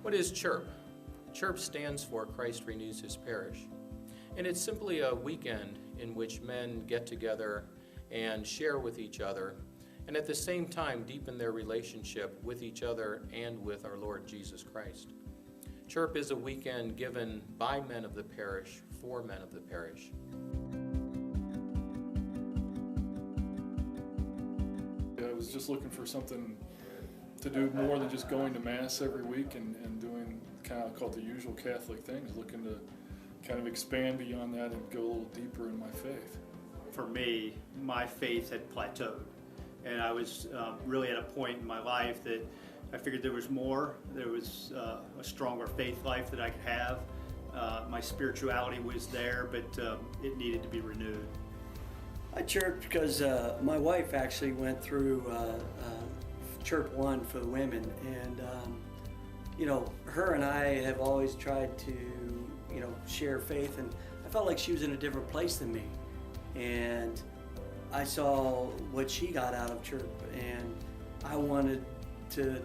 What is CHIRP? CHIRP stands for Christ Renews His Parish. And it's simply a weekend in which men get together and share with each other, and at the same time deepen their relationship with each other and with our Lord Jesus Christ. CHIRP is a weekend given by men of the parish for men of the parish. I was just looking for something to do more than just going to Mass every week and doing kind of called the usual Catholic things, looking to kind of expand beyond that and go a little deeper in my faith. For me, my faith had plateaued, and I was really at a point in my life that I figured there was more. There was a stronger faith life that I could have. My spirituality was there, but it needed to be renewed. I chirped because my wife actually went through Chirp 1 for the women, and her and I have always tried to share faith, and I felt like she was in a different place than me, and I saw what she got out of Chirp, and I wanted to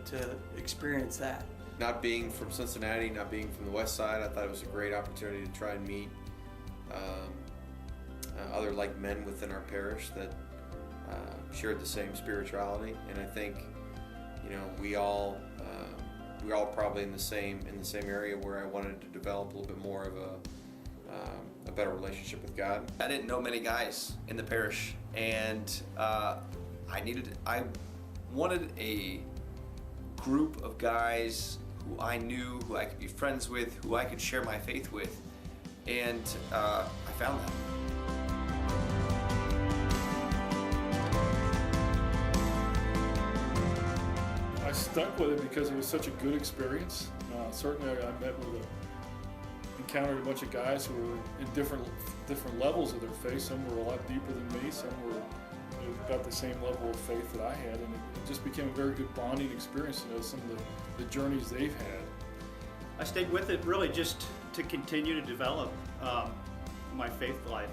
experience that. Not being from Cincinnati, not being from the west side, I thought it was a great opportunity to try and meet other like men within our parish that shared the same spirituality, and I think we all probably in the same area where I wanted to develop a little bit more of a better relationship with God. I didn't know many guys in the parish, and I wanted a group of guys who I knew, who I could be friends with, who I could share my faith with, and I found that. I stuck with it because it was such a good experience. Certainly I encountered a bunch of guys who were in different levels of their faith. Some were a lot deeper than me, some were about the same level of faith that I had, and it just became a very good bonding experience to know some of the journeys they've had. I stayed with it really just to continue to develop my faith life,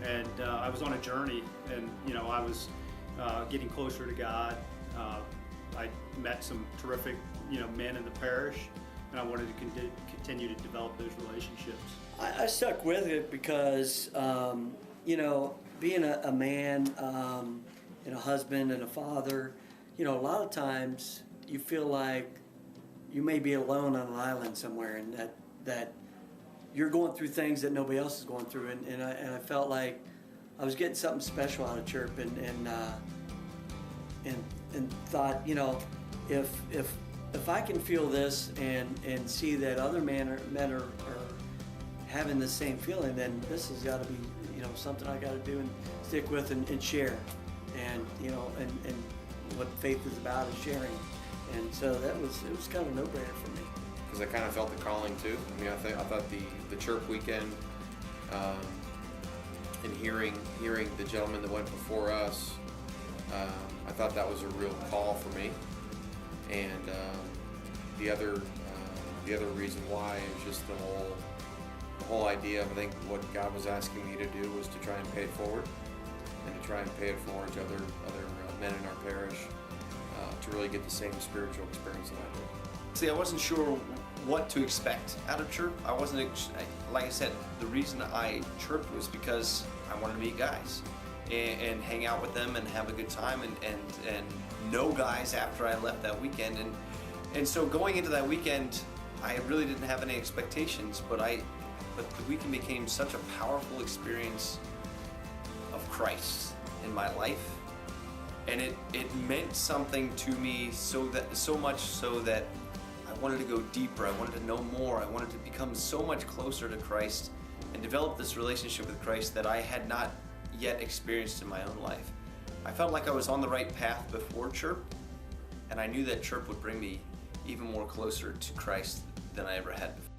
and I was on a journey, and I was getting closer to God. I met some terrific men in the parish, and I wanted to continue to develop those relationships. I stuck with it because being a man and a husband and a father, a lot of times you feel like you may be alone on an island somewhere, and that you're going through things that nobody else is going through, and I felt like I was getting something special out of Chirp, and thought, if I can feel this and see that other men are having the same feeling, then this has got to be something I got to do and stick with and share, and and what faith is about is sharing, and so it was kind of a no-brainer for me. Because I kind of felt the calling too. I mean, I thought the Chirp weekend and hearing the gentleman that went before us, I thought that was a real call for me, and the other reason why is just the whole idea of, I think what God was asking me to do was to try and pay it forward, and to try and pay it forward to other men in our parish to really get the same spiritual experience that I did. See, I wasn't sure what to expect out of Chirp. I wasn't, like I said, the reason I chirped was because I wanted to meet guys and hang out with them and have a good time and know guys after I left that weekend. And so going into that weekend, I really didn't have any expectations, but the weekend became such a powerful experience of Christ in my life. And it meant something to me so much so that I wanted to go deeper, I wanted to know more, I wanted to become so much closer to Christ and develop this relationship with Christ that I had not yet experienced in my own life. I felt like I was on the right path before Chirp, and I knew that Chirp would bring me even more closer to Christ than I ever had before.